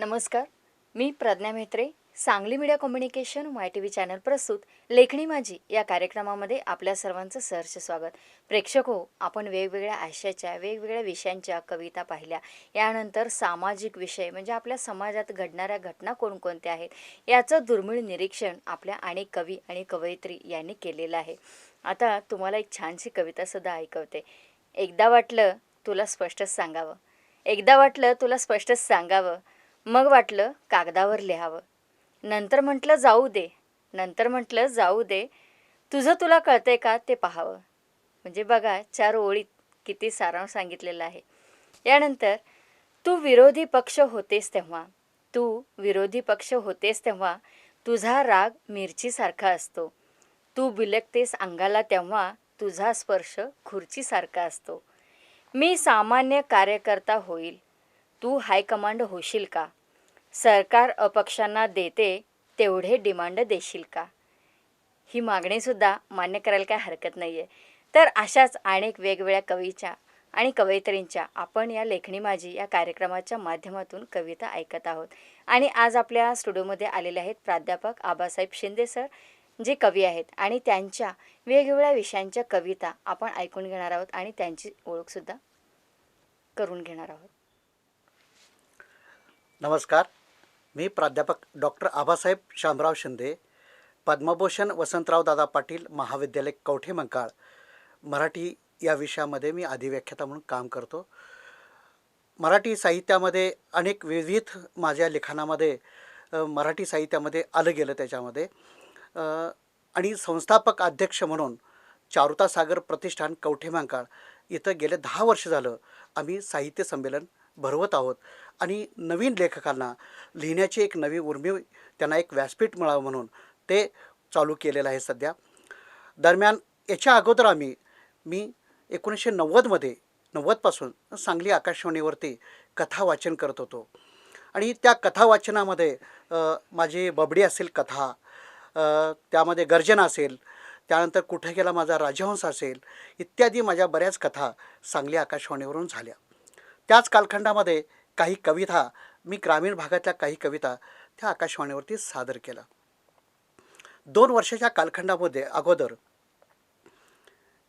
नमस्कार. मी Pragya Mhetre. Sangli media communication YTV channel प्रस्तुत लेखणी माझी या कार्यक्रमामध्ये आपल्या सर्वांचं सहर्ष स्वागत. प्रेक्षक हो, आपण वेगवेगळ्या आशयाच्या वेगवेगळ्या विषयांच्या कविता पाहिल्या. यानंतर सामाजिक विषय म्हणजे आपल्या समाजात घडणाऱ्या घटना कोणकोणत्या आहेत याचं दुर्मिळ निरीक्षण आपल्या अनेक कवी आणि कवयित्री यांनी केलेलं आहे. आता तुम्हाला एक छानशी कवितासुद्धा ऐकवते. एकदा वाटलं तुला स्पष्टच सांगावं, एकदा वाटलं तुला स्पष्टच सांगावं, मग वाटलं कागदावर लिहावं. नंतर म्हटलं जाऊ दे, नंतर म्हटलं जाऊ दे, तुझं तुला कळतंय का ते पाहावं. म्हणजे बघा, 4 ओळीत किती सारांश सांगितलेलं आहे. यानंतर तू विरोधी पक्ष होतेस तेव्हा, तू विरोधी पक्ष होतेस तेव्हा तुझा राग मिरचीसारखा असतो. तू बिलगतेस अंगाला तेव्हा तुझा स्पर्श खुर्चीसारखा असतो. मी सामान्य कार्यकर्ता होईल, तू हायकमांड होशील का? सरकार अपक्षांना देते तेवढे डिमांड देशील का? ही मागणीसुद्धा मान्य करायला काय हरकत नाही आहे. तर अशाच अनेक वेगवेगळ्या कवीच्या आणि कवयित्रींच्या आपण या लेखणी माझी या कार्यक्रमाच्या माध्यमातून कविता ऐकत आहोत. आणि आज आपल्या स्टुडिओमध्ये आलेले आहेत प्राध्यापक आबासाहेब शिंदे सर, जे कवी आहेत आणि त्यांच्या वेगवेगळ्या विषयांच्या कविता आपण ऐकून घेणार आहोत आणि त्यांची ओळखसुद्धा करून घेणार आहोत. नमस्कार. मी प्राध्यापक डॉक्टर आबासाहेब शामराव शिंदे, पद्मभूषण वसंतराव दादा पाटील महाविद्यालय कवठे मंकाळ, मराठी या विषयामध्ये मी अधिव्याख्याता म्हणून काम करतो. मराठी साहित्यामध्ये अनेक विविध माझ्या लिखाणामध्ये मराठी साहित्यामध्ये आलं गेलं त्याच्यामध्ये. आणि संस्थापक अध्यक्ष म्हणून चारुता सागर प्रतिष्ठान कवठे मंकाळ इथं गेले 10 वर्ष झालं आम्ही साहित्य संमेलन भरवत आहोत. आणि नवीन लेखकांना लिहिण्याची एक नवी उर्मी, त्यांना एक व्यासपीठ मिळावं म्हणून ते चालू केलेलं आहे सध्या. दरम्यान याच्या अगोदर मी 1990मध्ये 90पासून सांगली आकाशवाणीवरती कथा वाचन करत होतो. आणि त्या कथा वाचनामध्ये माझी बबडी असेल कथा, त्यामध्ये गर्जना असेल, त्यानंतर कुठे गेला माझा राजहंस असेल, इत्यादी माझ्या बऱ्याच कथा सांगली आकाशवाणीवरून झाल्या. त्याच कालखंडामध्ये काही कविता, मी ग्रामीण भागातल्या काही कविता त्या आकाशवाणीवरती सादर केल्या. 2 वर्षाच्या कालखंडामध्ये अगोदर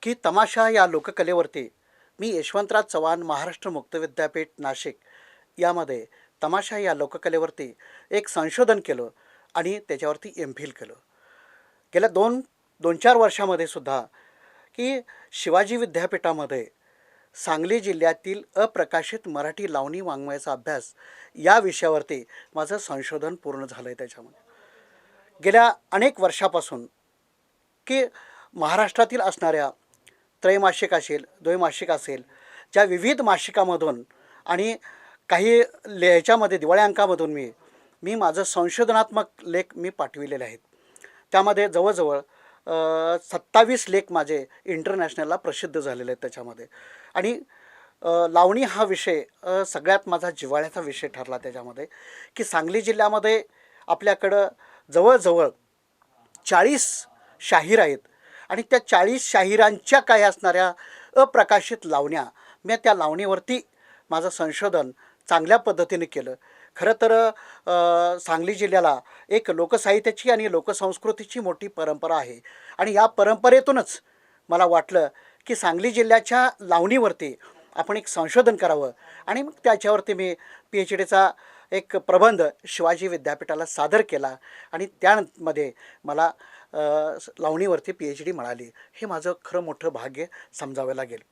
की तमाशा या लोककलेवरती मी यशवंतराव चव्हाण महाराष्ट्र मुक्त विद्यापीठ नाशिक यामध्ये तमाशा या लोककलेवरती एक संशोधन केलं आणि त्याच्यावरती MPhil केलं. गेल्या 2-4 वर्षामध्ये सुद्धा की शिवाजी विद्यापीठामध्ये सांगली जिल्ह्यातील अप्रकाशित मराठी लावणी वाङ्मयाचा अभ्यास या विषयावरती माझं संशोधन पूर्ण झालं आहे. त्याच्यामध्ये गेल्या अनेक वर्षापासून की महाराष्ट्रातील असणाऱ्या त्रैमासिक असेल, द्वैमासिक असेल, ज्या विविध मासिकामधून आणि काही ह्याच्यामध्ये दिवाळी अंकामधून मी माझं संशोधनात्मक लेख मी पाठविलेले आहेत. त्यामध्ये जवळजवळ 27 लेख माझे इंटरनॅशनलला प्रसिद्ध झालेले आहेत त्याच्यामध्ये. आणि लावणी हा विषय सगळ्यात माझा जिव्हाळ्याचा विषय ठरला त्याच्यामध्ये. की सांगली जिल्ह्यामध्ये आपल्याकडं जवळजवळ 40 शाहीर आहेत आणि त्या 40 शाहिरांच्या काही असणाऱ्या अप्रकाशित लावण्या, मी त्या लावणीवरती माझं संशोधन चांगल्या पद्धतीने केलं. खरं तर सांगली जिल्ह्याला एक लोकसाहित्याची आणि लोकसंस्कृतीची मोठी परंपरा आहे. आणि या परंपरेतूनच मला वाटलं की सांगली जिल्ह्याच्या लावणीवरती आपण एक संशोधन करावं. आणि मग त्याच्यावरती मी PhDचा एक प्रबंध शिवाजी विद्यापीठाला सादर केला आणि त्यामध्ये मला लावणीवरती PhD मिळाली. हे माझं खरं मोठं भाग्य समजावं लागेल.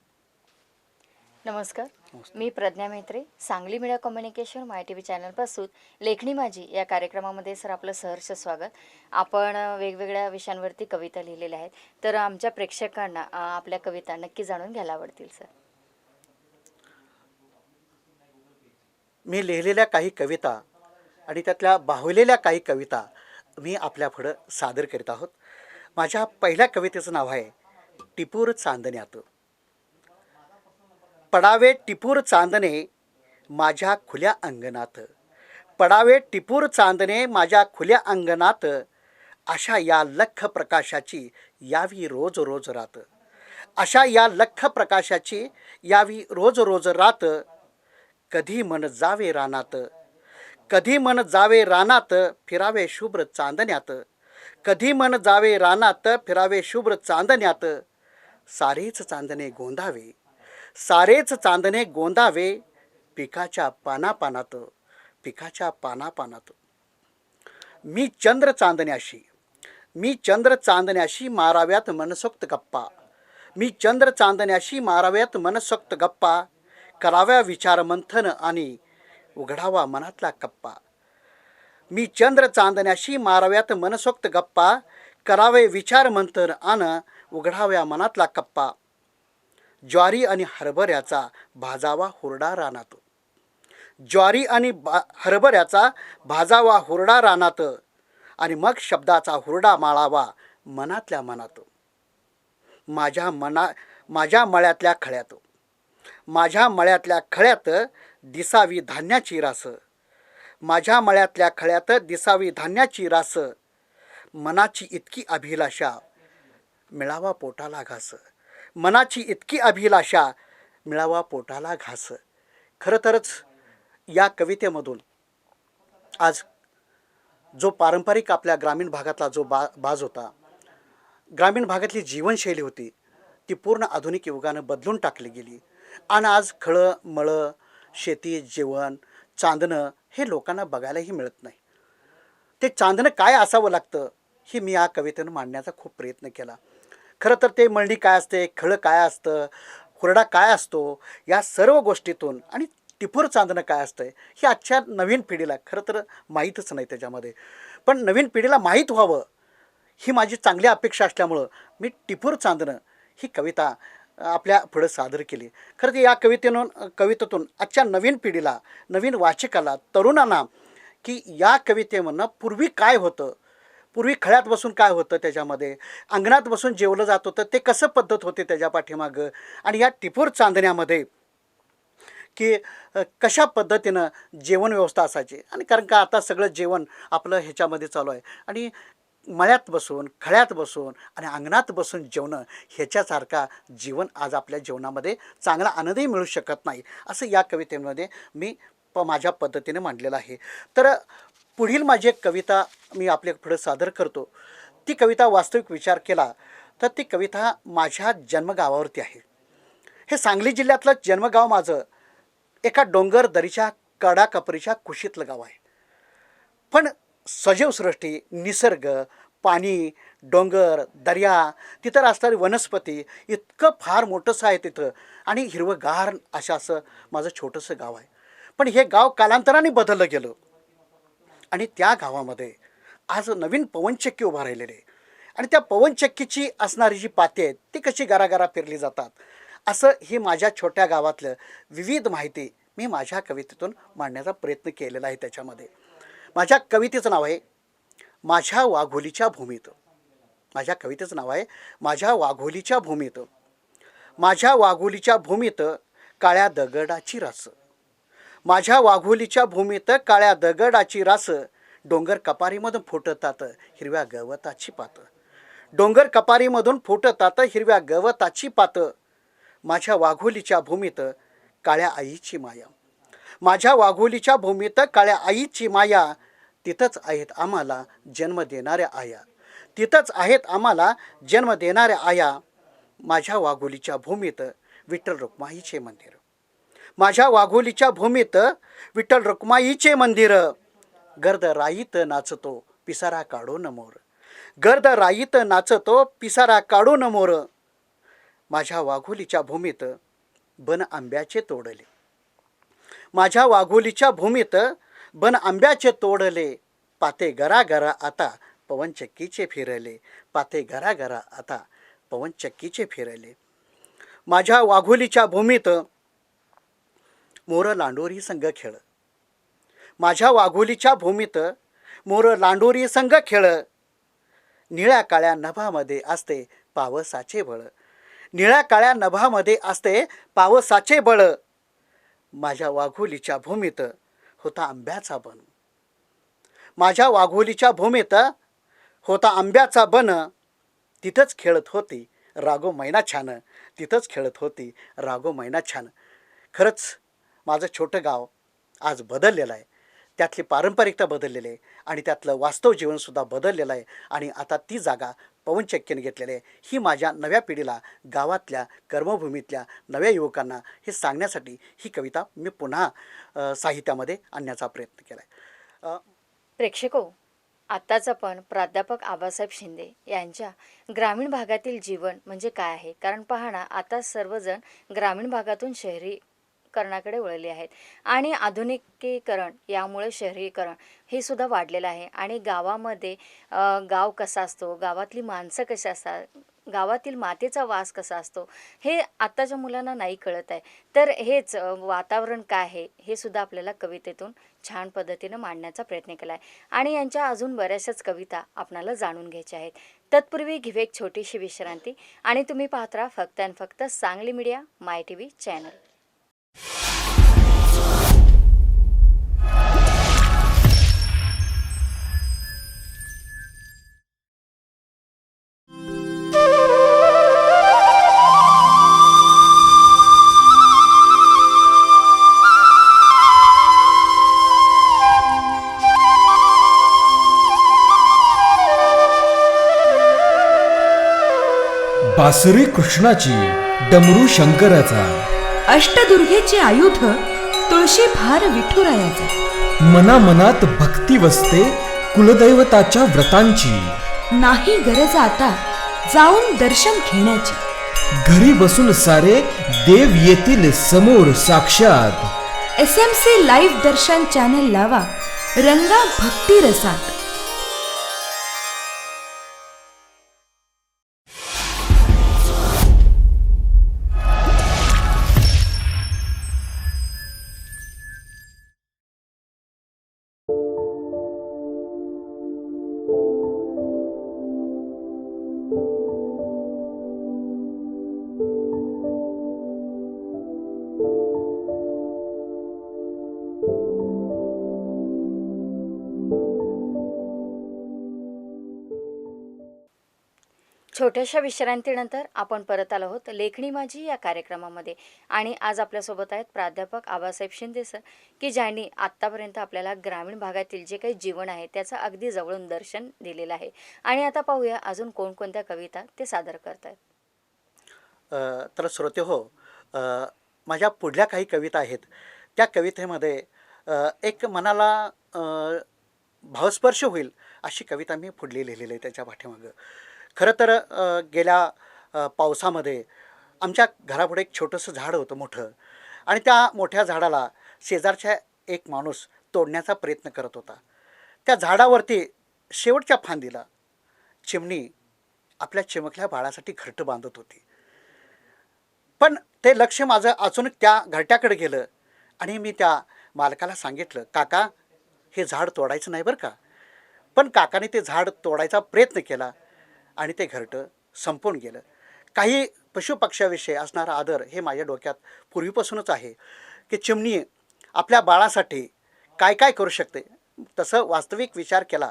नमस्कार. मी Pragya Mhetre. Sangli media communication YTV channel प्रस्तुत लेखणी माझी या कार्यक्रमामध्ये सर आपलं सहर्ष स्वागत. आपण वेगवेगळ्या विषयांवरती कविता लिहिलेल्या आहेत, तर आमच्या प्रेक्षकांना आपल्या कविता नक्की जाणून घ्यायला आवडतील सर. मी लिहिलेल्या काही कविता आणि त्यातल्या बाहुलेल्या काही कविता मी आपल्यापुढं सादर करीत आहोत. माझ्या पहिल्या कवितेचं नाव आहे टिपूर चांदण्यात. पडावे टिपूर चांदणे माझ्या खुल्या अंगणात, पडावे टिपूर चांदणे माझ्या खुल्या अंगणात, अशा या लख प्रकाशाची यावी रोज रोज रात, अशा या लख प्रकाशाची यावी रोज रोज रात, कधी मन जावे रानात, कधी मन जावे रानात फिरावे शुभ्र चांदण्यात, कधी मन जावे रानात फिरावे शुभ्र चांदण्यात, सारेच चांदणे गोंधावे, सारेच चांदणे गोंधावे, पिकाच्या पानापानात, पिकाच्या पानापानात. मी चंद्र चांदण्याशी, मी चंद्र चांदण्याशी माराव्यात मनसोक्त गप्पा, मी चंद्र चांदण्याशी माराव्यात मनसोक्त गप्पा, कराव्या विचार मंथन आणि उघडावा मनातला कप्पा. मी चंद्र चांदण्याशी माराव्यात मनसोक्त गप्पा, करावे विचार मंथन आणि उघडाव्या मनातला कप्पा. ज्वारी आणि हरभऱ्याचा भाजावा हुरडा रानात, ज्वारी आणि हरभऱ्याचा भाजावा हुरडा रानात, आणि मग शब्दाचा हुरडा माळावा मनातल्या मनात. माझ्या मळ्यातल्या खळ्यात, माझ्या मळ्यातल्या खळ्यात दिसावी धान्याची रास, माझ्या मळ्यातल्या खळ्यात दिसावी धान्याची रास, मनाची इतकी अभिलाषा मिळावा पोटाला घास, मनाची इतकी अभिलाषा मिळावा पोटाला घास. खरं तरच या कवितेमधून आज जो पारंपरिक आपल्या ग्रामीण भागातला जो बाज होता, ग्रामीण भागातली जीवनशैली होती, ती पूर्ण आधुनिक युगानं बदलून टाकली गेली. आणि आज खळं मळं शेती जेवण चांदणं हे लोकांना बघायलाही मिळत नाही. ते चांदणं काय असावं लागतं हे मी या कवितेनं मांडण्याचा खूप प्रयत्न केला. खरं तर ते मळणी काय असते, खळं काय असतं, हुरडा काय असतो, या सर्व गोष्टीतून आणि टिपूर चांदणं काय असतं हे आजच्या नवीन पिढीला खरं तर माहीतच नाही त्याच्यामध्ये. पण नवीन पिढीला माहीत व्हावं ही माझी चांगली अपेक्षा असल्यामुळं मी टिपूर चांदणं ही कविता आपल्या पुढं सादर केली. खरं तर या कवितेतून आजच्या नवीन पिढीला, नवीन वाचकाला, तरुणांना की या कवितेमधनं पूर्वी काय होतं, पूर्वी खळ्यात बसून काय होतं, त्याच्यामध्ये अंगणात बसून जेवलं जात होतं ते कसं पद्धत होते त्याच्या पाठीमागं, आणि या टिपूर चांदण्यामध्ये की कशा पद्धतीनं जेवण व्यवस्था असायची. आणि कारण का आता सगळं जेवण आपलं ह्याच्यामध्ये चालू आहे, आणि मळ्यात बसून खळ्यात बसून आणि अंगणात बसून जेवणं ह्याच्यासारखा जीवन आज आपल्या जीवनामध्ये चांगला आनंदही मिळू शकत नाही, असं या कवितेमध्ये मी माझ्या पद्धतीने मांडलेलं आहे. तर पुढील माझी एक कविता मी आपल्या पुढे सादर करतो. ती कविता वास्तविक विचार केला तर ती कविता माझ्या जन्मगावावरती आहे. हे सांगली जिल्ह्यातलं जन्मगाव माझं एका डोंगर दरीच्या कडाकपरीच्या कुशीतलं गाव आहे. पण सजीव सृष्टी, निसर्ग, पाणी, डोंगर, दर्या, तिथं असणारी वनस्पती इतकं फार मोठंसं आहे तिथं, आणि हिरवंगार असं माझं छोटंसं गाव आहे. पण हे गाव कालांतराने बदललं गेलं, आणि त्या गावामध्ये आज नवीन पवनचक्की उभा राहिलेली आहे. आणि त्या पवनचक्कीची असणारी जी पाती आहेत ती कशी गारागारा फिरली जातात, असं ही माझ्या छोट्या गावातलं विविध माहिती मी माझ्या कवितेतून मांडण्याचा प्रयत्न केलेला आहे. त्याच्यामध्ये माझ्या कवितेचं नाव आहे माझ्या वाघोलीच्या भूमीत. माझ्या कवितेचं नाव आहे माझ्या वाघोलीच्या भूमीत. माझ्या वाघोलीच्या भूमीत काळ्या दगडाची रास, माझ्या वाघोलीच्या भूमीत काळ्या दगडाची रास, डोंगर कपारीमधून फुटतात हिरव्या गवताची पात, डोंगर कपारीमधून फुटतात हिरव्या गवताची पात, माझ्या वाघोलीच्या भूमीत काळ्या आईची माया, माझ्या वाघोलीच्या भूमीत काळ्या आईची माया, तिथंच आहेत आम्हाला जन्म देणाऱ्या आया, तिथंच आहेत आम्हाला जन्म देणाऱ्या आया, माझ्या वाघोलीच्या भूमीत विठ्ठल रुक्माईचे मंदिर, माझ्या वाघोलीच्या भूमीत विठ्ठल रुक्माईचे मंदिर, गर्द राईत नाचतो पिसारा काढून मोर, गर्द राईत नाचतो पिसारा काढून मोर, माझ्या वाघोलीच्या भूमीत बन आंब्याचे तोडले, माझ्या वाघोलीच्या भूमीत बन आंब्याचे तोडले, पाते गरागरा आता पवनचक्कीचे फिरले, पाते गरागरा आता पवनचक्कीचे फिरले, माझ्या वाघोलीच्या भूमीत मोर लांडोरी संग खेळ, माझ्या वाघोलीच्या भूमीत मोर लांडोरी संग खेळ, निळ्या काळ्या नभामध्ये असते पावसाचे बळ, निळ्या काळ्या नभामध्ये असते पावसाचे बळ, माझ्या वाघोलीच्या भूमीत होता आंब्याचा बन, माझ्या वाघोलीच्या भूमीत होता आंब्याचा बन, तिथंच खेळत होती रागो मैना छान, तिथंच खेळत होती रागो मैना छान. खरंच माझं छोटं गाव आज बदललेलं आहे. त्यातली पारंपरिकता बदललेली आहे आणि त्यातलं वास्तव जीवनसुद्धा बदललेलं आहे आणि आता ती जागा पवनचक्कीने घेतलेली आहे. ही माझ्या नव्या पिढीला, गावातल्या, कर्मभूमीतल्या नव्या युवकांना हे सांगण्यासाठी ही कविता मी पुन्हा साहित्यामध्ये आणण्याचा प्रयत्न केला आहे. प्रेक्षको, आत्ताच आपण प्राध्यापक आबासाहेब शिंदे यांच्या ग्रामीण भागातील जीवन म्हणजे काय आहे, कारण पहा ना, आता सर्वजण ग्रामीण भागातून शहरीकरणाकडे वळले आहेत आणि आधुनिकीकरण यामुळे शहरीकरण हे सुद्धा वाढलेलं आहे आणि गावामध्ये गाव कसा असतो, गावातली माणसं कशी असतात, गावातील मातेचा वास कसा असतो, हे आत्ताच्या मुलांना नाही कळत आहे. तर हेच वातावरण काय आहे हे सुद्धा आपल्याला कवितेतून छान पद्धतीनं मांडण्याचा प्रयत्न केला आहे आणि यांच्या अजून बऱ्याचशाच कविता आपणाला जाणून घ्यायच्या आहेत. तत्पूर्वी घेऊ एक छोटीशी विश्रांती आणि तुम्ही पाहत राहा फक्त आणि फक्त सांगली मीडिया माय टी व्ही चॅनल. बासरी कृष्णाची, डमरू शंकराचा, अष्टदुर्गेचे आयुध तुळशी भार विठुरायाचा. मनामनात भक्ती वसते कुलदैवताच्या व्रतांची. नाही गरज आता जाऊन दर्शन घेण्याची. घरी बसून सारे देव येतील समोर साक्षात. SMC लाईव्ह दर्शन चॅनल लावा, रंगा भक्ती रसात. छोट्याशा विश्रांतीनंतर आपण परत आलो आहोत लेखणी माझी या कार्यक्रमामध्ये आणि आज आपल्यासोबत आहेत प्राध्यापक आबासाहेब शिंदे सर, की ज्यांनी आत्तापर्यंत आपल्याला ग्रामीण भागातील जे काही जीवन आहे त्याचं अगदी जवळून दर्शन दिलेलं आहे. आणि आता पाहूया अजून कोणकोणत्या कविता ते सादर करत आहेत. तर श्रोते हो, माझ्या पुढल्या काही कविता आहेत. त्या कवितेमध्ये एक मनाला भावस्पर्श होईल अशी कविता मी पुढली लिहिलेली आहे त्याच्या पाठीमागं. खरं तर गेल्या पावसामध्ये आमच्या घरापुढे एक छोटंसं झाड होतं मोठं, आणि त्या मोठ्या झाडाला शेजारच्या एक माणूस तोडण्याचा प्रयत्न करत होता. त्या झाडावरती शेवटच्या फांदीला चिमणी आपल्या चिमकल्या बाळासाठी घरटं बांधत होती. पण ते लक्ष माझं अचानक त्या घरट्याकडे गेलं आणि मी त्या मालकाला सांगितलं, काका हे झाड तोडायचं नाही बरं का. पण काकाने ते झाड तोडायचा प्रयत्न केला आणि ते घरटं संपून गेलं. काही पशुपक्ष्याविषयी असणारा आदर हे माझ्या डोक्यात पूर्वीपासूनच आहे, की चिमणी आपल्या बाळासाठी काय काय करू शकते. तसं वास्तविक विचार केला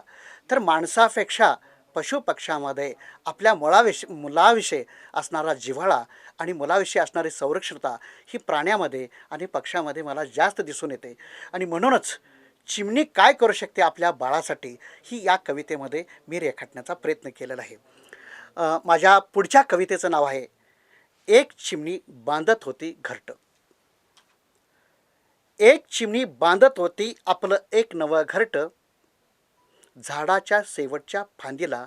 तर माणसापेक्षा पशुपक्ष्यामध्ये आपल्या मुलाविषयी असणारा जिव्हाळा आणि मुलाविषयी असणारी संरक्षणता ही प्राण्यामध्ये आणि पक्ष्यामध्ये मला जास्त दिसून येते. आणि म्हणूनच चिमणी काय करू शकते आपल्या बाळासाठी ही या कवितेमध्ये मी रेखाटण्याचा प्रयत्न केलेला आहे. माझ्या पुढच्या कवितेचं नाव आहे एक चिमणी बांधत होती घरटं. एक चिमणी बांधत होती आपलं एक नवं घरटं, झाडाच्या शेवटच्या फांदीला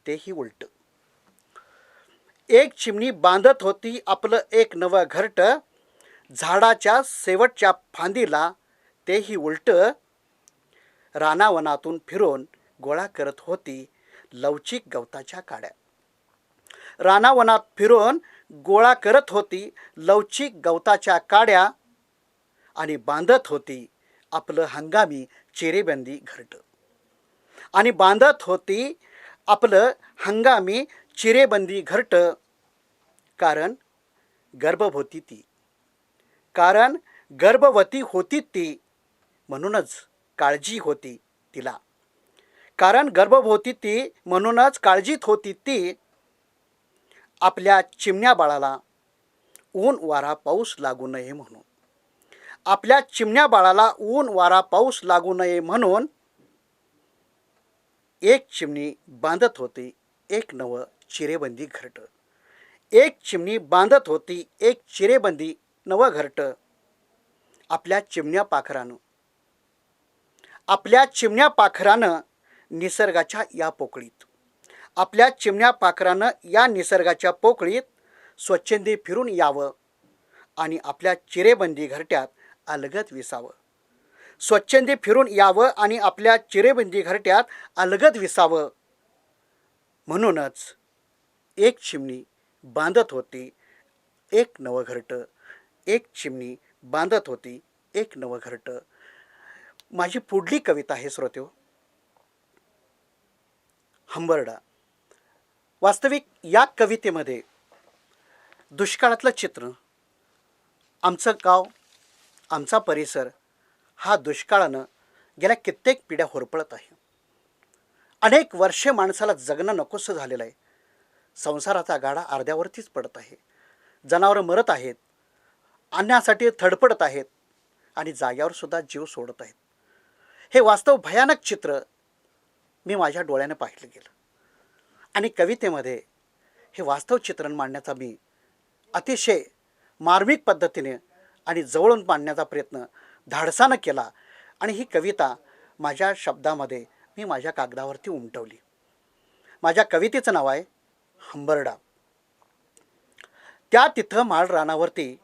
तेही उलटं. एक चिमणी बांधत होती आपलं एक नवं घरटं, झाडाच्या शेवटच्या फांदीला तेही उलटं. रानावनातून फिरून गोळा करत होती लवचिक गवताच्या काड्या. रानावनात फिरून गोळा करत होती लवचिक गवताच्या काड्या, आणि बांधत होती आपलं हंगामी चिरेबंदी घरटं. आणि बांधत होती आपलं हंगामी चिरेबंदी घरटं, कारण गर्भवती होती ती, म्हणूनच काळजी होती तिला. कारण गर्भवती ती म्हणूनच काळजीत होती ती. आपल्या चिमण्या बाळाला ऊन वारा पाऊस लागू नये म्हणून. आपल्या चिमण्या बाळाला ऊन वारा पाऊस लागू नये म्हणून एक चिमणी बांधत होती एक नवं चिरेबंदी घरटं. एक चिमणी बांधत होती एक चिरेबंदी नवं घरटं. आपल्या चिमण्या पाखरानं निसर्गाच्या या पोकळीत, आपल्या चिमण्या पाखरानं या निसर्गाच्या पोकळीत स्वच्छंदी फिरून यावं आणि आपल्या चिरेबंदी घरट्यात अलगद विसावं. स्वच्छंदी फिरून यावं आणि आपल्या चिरेबंदी घरट्यात अलगद विसावं. म्हणूनच एक चिमणी बांधत होती एक नवं घरटं. एक चिमणी बांधत होती एक नवं घरटं. माझी पुढली कविता आहे श्रोत्यो, हंबरडा. वास्तविक या कवितेमध्ये दुष्काळातलं चित्र, आमचं गाव, आमचा परिसर हा दुष्काळानं गेल्या कित्येक पिढ्या होरपळत आहे. अनेक वर्षे माणसाला जगणं नकोसं झालेलं आहे. संसाराचा गाडा अर्ध्यावरतीच पडत आहे. जनावरं मरत आहेत, अन्नासाठी थडपडत आहेत आणि जाग्यावर सुद्धा जीव सोडत आहेत. हे वास्तव भयानक चित्र मी माझ्या डोळ्याने पाहिलं गेलं आणि कवितेमध्ये हे वास्तव चित्रण मांडण्याचा मी अतिशय मार्मिक पद्धतीने आणि जवळून मांडण्याचा प्रयत्न धाडसानं केला आणि ही कविता माझ्या शब्दामध्ये मी माझ्या कागदावरती उमटवली. माझ्या कवितेचं नाव आहे हंबरडा. त्या तिथं माळ रानावरती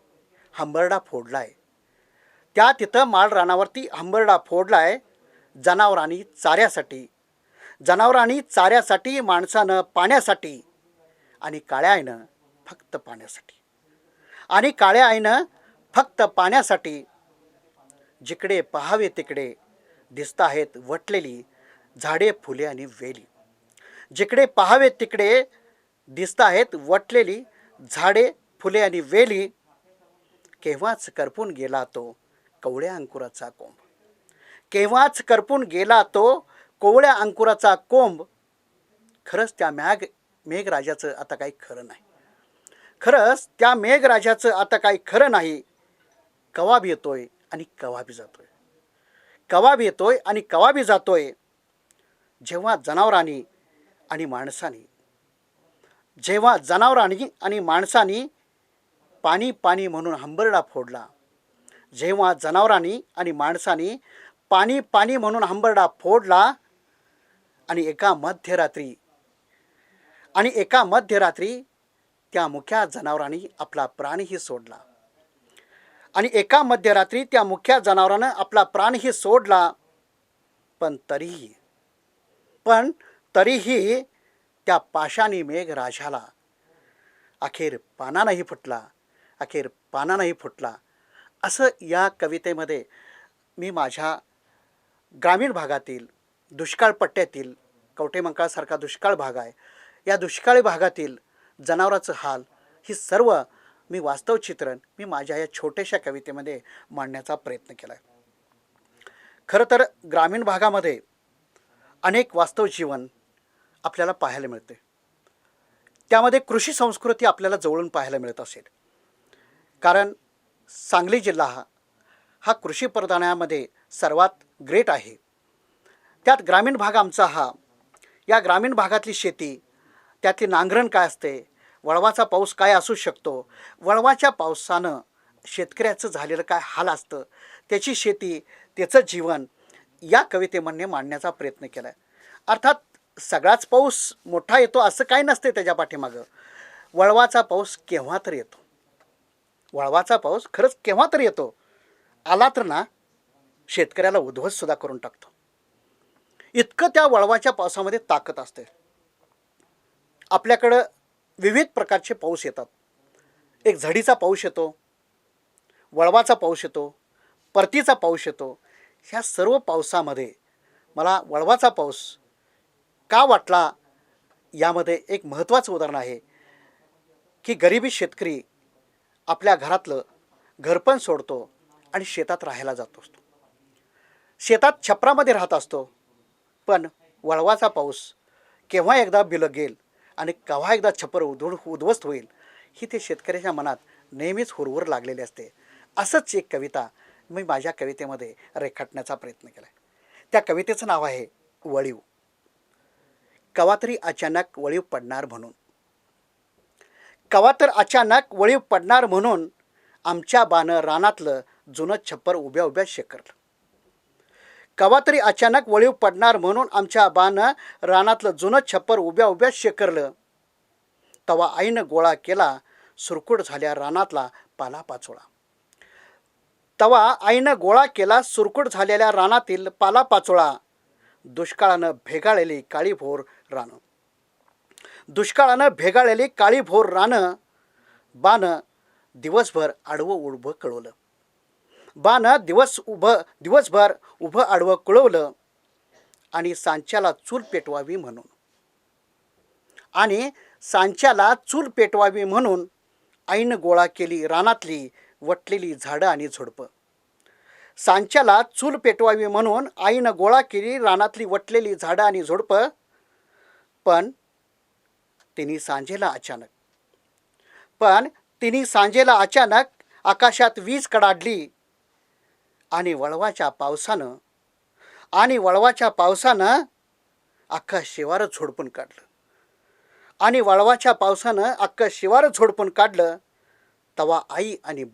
हंबरडा फोडलाय. त्या तिथं माळ रानावरती हंबरडा फोडलाय. जनावरांनी चाऱ्यासाठी, माणसानं पाण्यासाठी आणि काळ्या आईनं फक्त पाण्यासाठी. जिकडे पहावे तिकडे दिसत आहेत वटलेली झाडे फुले आणि वेली. जिकडे पहावे तिकडे दिसत आहेत वटलेली झाडे फुले आणि वेली. केव्हाच करपून गेला तो कवळ्या अंकुराचा कोंब. केव्हाच करपून गेला तो कोवळ्या अंकुराचा कोंब. खरंच त्या मेघराजाचं आता काही खरं नाही. खरंच त्या मेघराजाचं आता काही खरं नाही. कवाब येतोय आणि कवाबी जातोय. कवाब येतोय आणि कवाबी जातोय. जेव्हा जनावरांनी आणि माणसांनी पाणी पाणी म्हणून हंबरडा फोडला. जेव्हा जनावरांनी आणि माणसांनी पाणी पाणी म्हणून हंबरडा फोडला आणि एका मध्यरात्री त्या मुख्या जनावरांनी आपला प्राणही सोडला. पण तरीही त्या पाषाणी मेघराजाला अखेर पानानंही फुटला. असं या कवितेमध्ये मी माझ्या ग्रामीण भागातील दुष्काळ पट्ट्यातील कवठेमंकाळसारखा दुष्काळ भाग आहे, या दुष्काळी भागातील जनावराचं हाल ही सर्व मी वास्तव चित्रण मी माझ्या या छोट्याशा कवितेमध्ये मांडण्याचा प्रयत्न केला आहे. खरं तर ग्रामीण भागामध्ये अनेक वास्तव जीवन आपल्याला पाहायला मिळते. त्यामध्ये कृषी संस्कृती आपल्याला जवळून पाहायला मिळत असेल. कारण सांगली जिल्हा हा कृषी प्रधानामध्ये सर्वात ग्रेट आहे. त्यात ग्रामीण भाग आमचा हा. या ग्रामीण भागातली शेती, त्यातली नांगरण काय असते, वळवाचा पाऊस काय असू शकतो, वळवाच्या पावसानं शेतकऱ्याचं झालेलं काय हाल असतं, त्याची शेती, त्याचं जीवन या कवितेमध्ये मांडण्याचा प्रयत्न केला आहे. अर्थात सगळाच पाऊस मोठा येतो असं काही नसते त्याच्या पाठीमागं. वळवाचा पाऊस केव्हा तर येतो. वळवाचा पाऊस खरंच केव्हा तर येतो. आला तर ना शेतकऱ्याला उद्ध्वस्तसुद्धा करून टाकतो. इतकं त्या वळवाच्या पावसामध्ये ताकद असते. आपल्याकडं विविध प्रकारचे पाऊस येतात. एक झडीचा पाऊस येतो, वळवाचा पाऊस येतो, परतीचा पाऊस येतो. ह्या सर्व पावसामध्ये मला वळवाचा पाऊस का वाटला यामध्ये एक महत्त्वाचं उदाहरण आहे की गरिबी शेतकरी आपल्या घरातलं घरपण सोडतो आणि शेतात राहायला जात असतो. शेतात छपरामध्ये राहत असतो. पण वळवाचा पाऊस केव्हा एकदा बिलगेल आणि केव्हा एकदा छपर उद्ध्वस्त होईल ही ते शेतकऱ्याच्या मनात नेहमीच हुरहुर लागलेली असते. असंच एक कविता मी माझ्या कवितेमध्ये रेखाटण्याचा प्रयत्न केला आहे. त्या कवितेचं नाव आहे वळीव. कवा तरी अचानक वळीव पडणार म्हणून. कवा तर अचानक वळीव पडणार म्हणून आमच्या बानं रानातलं जुनं छप्पर उभ्या उभ्या शेकरलं. कवा तरी अचानक वळीव पडणार म्हणून आमच्या बानं रानातलं जुनं छप्पर उभ्या उभ्या शेकरलं. तवा आईनं गोळा केला सुरकुट झाल्या रानातला पालापाचोळा. तवा आईनं गोळा केला सुरकुट झालेल्या रानातील पालापाचोळा. दुष्काळानं भेगाळलेली काळीभोर रानं. दुष्काळानं भेगाळलेली काळीभोर रानं. बानं दिवसभर आडवं उभं कळवलं. बानं दिवसभर उभं आडवं कळवलं. आणि सांच्याला चूल पेटवावी म्हणून. आणि सांच्याला चूल पेटवावी म्हणून आईनं गोळा केली रानातली वटलेली झाडं आणि झुडपं. सांच्याला चूल पेटवावी म्हणून आईनं गोळा केली रानातली वटलेली झाडं आणि झुडपं. पण तिने सांजेला अचानक आकाशात वीज कडाडली. आणि वळवाच्या पावसानं अख्खं शिवार झोडपून काढलं. आणि वळवाच्या पावसानं अख्खं शिवार झोडपून काढलं. तवा आई आणि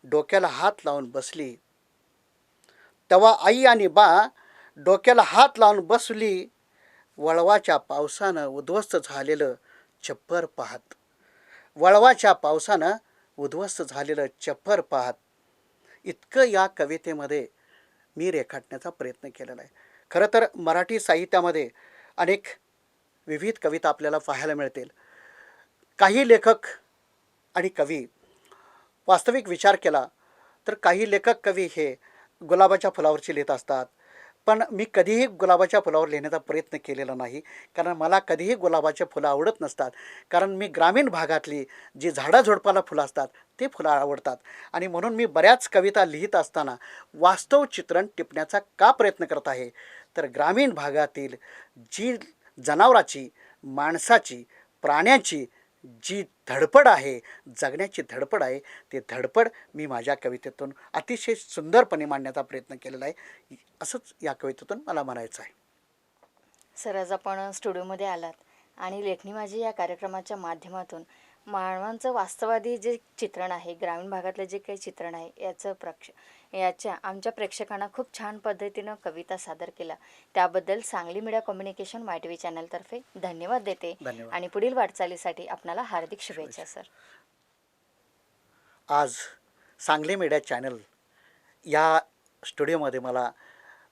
डोक्याला हात लावून बसली. तवा आई आणि बा डोक्याला हात लावून बसली. वळवाच्या पावसानं उद्ध्वस्त झालेलं छप्पर पाहत. वळवाच्या पावसानं उद्ध्वस्त झालेलं छप्पर पाहत. इतकं या कवितेमध्ये मी रेखाटण्याचा प्रयत्न केलेला आहे. खरं तर मराठी साहित्यामध्ये अनेक विविध कविता आपल्याला पाहायला मिळतील. काही लेखक आणि कवी वास्तविक विचार केला तर काही लेखक कवी हे गुलाबाच्या फुलावरची लिहित असतात. पण मी कधीही गुलाबाच्या फुलावर लिहिण्याचा प्रयत्न केलेला नाही, कारण मला कधीही गुलाबाचे फुलं आवडत नसतात. कारण मी ग्रामीण भागातली जी झाडाझुडपाला फुलं असतात ते फुलं आवडतात. आणि म्हणून मी बऱ्याच कविता लिहित असताना वास्तव चित्रण टिपण्याचा का प्रयत्न करत आहे, तर ग्रामीण भागातील जी जनावराची, माणसाची, प्राण्याची जी धडपड आहे, जगण्याची धडपड आहे, ती धडपड मी माझ्या कवितेतून अतिशय सुंदरपणे मांडण्याचा प्रयत्न केलेला आहे. असंच या कवितेतून मला म्हणायचं आहे. सर, आज आपण स्टुडिओमध्ये आलात आणि लेखणी माझी या कार्यक्रमाच्या माध्यमातून मानवांचं वास्तववादी जे चित्रण आहे, ग्रामीण भागातलं जे काही चित्रण आहे याच्या आमच्या प्रेक्षकांना खूप छान पद्धतीनं कविता सादर केला. त्याबद्दल सांगली मीडिया कम्युनिकेशन YTV चॅनलतर्फे धन्यवाद देते. धन्यवाद. आणि पुढील वाटचालीसाठी आपणाला हार्दिक शुभेच्छा सर. आज सांगली मीडिया चॅनल या स्टुडिओमध्ये मला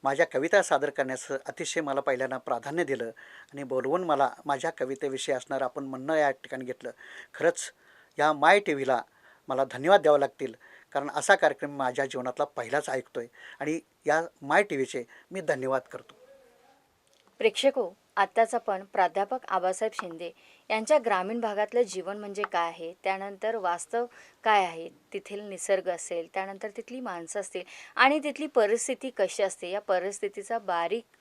माझ्या कविता सादर करण्याचं अतिशय मला पहिल्यांदा प्राधान्य दिलं आणि बोलवून मला माझ्या कवितेविषयी असणारं आपण म्हणणं या ठिकाणी घेतलं. खरंच या MyTVला मला धन्यवाद द्यावं लागतील, कारण असा कार्यक्रम माझ्या जीवनातला पहिलाच ऐकतो आहे आणि या MyTVचे मी धन्यवाद करतो. प्रेक्षको, आत्ताच आपण प्राध्यापक आबासाहेब शिंदे यांच्या ग्रामीण भागातलं जीवन म्हणजे काय आहे, त्यानंतर वास्तव काय आहे, तिथील निसर्ग असेल, त्यानंतर तिथली माणसं असतील आणि तिथली परिस्थिती कशी असते, या परिस्थितीचा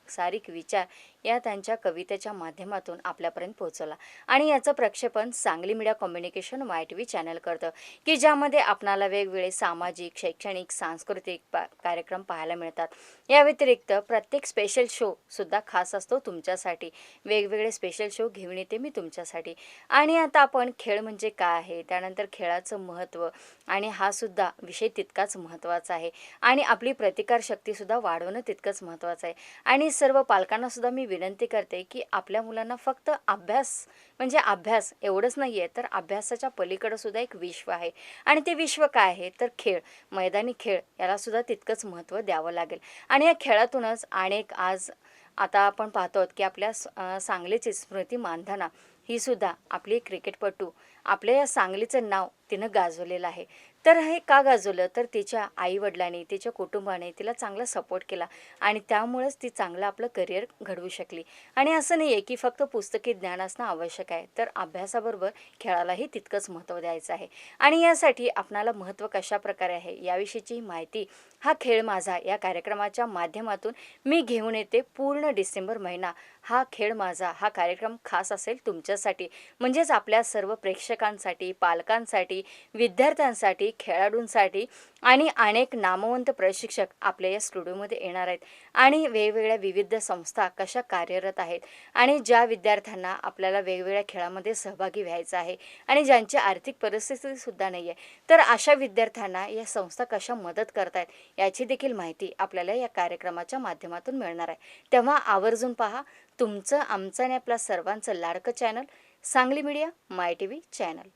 सारीक विचार या त्यांच्या कवितेच्या माध्यमातून आपल्यापर्यंत पोहोचवला. आणि याचं प्रक्षेपण Sangli media communication YTV channel करतं, की ज्यामध्ये आपणाला वेगवेगळे सामाजिक, शैक्षणिक, सांस्कृतिक कार्यक्रम पाहायला मिळतात. या व्यतिरिक्त प्रत्येक स्पेशल शोसुद्धा खास असतो तुमच्यासाठी. वेगवेगळे स्पेशल शो घेऊन येते मी तुमच्यासाठी. आणि आता आपण खेळ म्हणजे काय आहे, त्यानंतर खेळाचं महत्त्व, आणि हा सुद्धा विषय तितकाच महत्त्वाचा आहे. आणि आपली प्रतिकारशक्तीसुद्धा वाढवणं तितकंच महत्त्वाचं आहे. आणि सर्व पालकांना सुद्धा मी विनंती करते की आपल्या मुलांना फक्त अभ्यास एवढंच नाही आहे, तर अभ्यासाच्या पलीकडं सुद्धा एक विश्व आहे. आणि ते विश्व काय आहे, तर खेळ, मैदानी खेळ, यालासुद्धा तितकंच महत्त्व द्यावं लागेल. आणि या खेळातूनच आज आता आपण पाहतो की आपल्या सांगलीची स्मृती मानधना ही सुद्धा आपली क्रिकेटपटू, आपल्या या सांगलीचं नाव तिनं गाजवलेलं आहे. तर हे का गाजवलं, तर तिच्या आईवडिलांनी, तिच्या कुटुंबाने तिला चांगला सपोर्ट केला आणि त्यामुळेच ती चांगलं आपलं करिअर घडवू शकली. आणि असं नाही आहे की फक्त पुस्तकी ज्ञान असणं आवश्यक आहे, तर अभ्यासाबरोबर खेळालाही तितकंच महत्त्व द्यायचं आहे. आणि यासाठी आपणाला महत्त्व कशा प्रकारे आहे याविषयीची माहिती हा खेळ माझा या कार्यक्रमाच्या माध्यमातून मी घेऊन येते. पूर्ण डिसेंबर महिना हा खेळ माझा हा कार्यक्रम खास असेल तुमच्यासाठी, म्हणजेच आपल्या सर्व प्रेक्षकांसाठी, पालकांसाठी, विद्यार्थ्यांसाठी, खेळाडूंसाठी आणि अनेक नामवंत प्रशिक्षक आपल्या या स्टुडिओमध्ये येणार आहेत आणि वेगवेगळ्या विविध संस्था कशा कार्यरत आहेत आणि ज्या विद्यार्थ्यांना आपल्याला वेगवेगळ्या खेळामध्ये सहभागी व्हायचं आहे आणि ज्यांची आर्थिक परिस्थितीसुद्धा नाही आहे, तर अशा विद्यार्थ्यांना या संस्था कशा मदत करत आहेत याची देखील माहिती आपल्याला या कार्यक्रमाच्या माध्यमातून मिळणार आहे. तेव्हा आवर्जून पहा तुमचं, आमचं आणि आपल्या सर्वांचं लाडकं चॅनल सांगली मीडिया, माय टी व्ही चॅनल.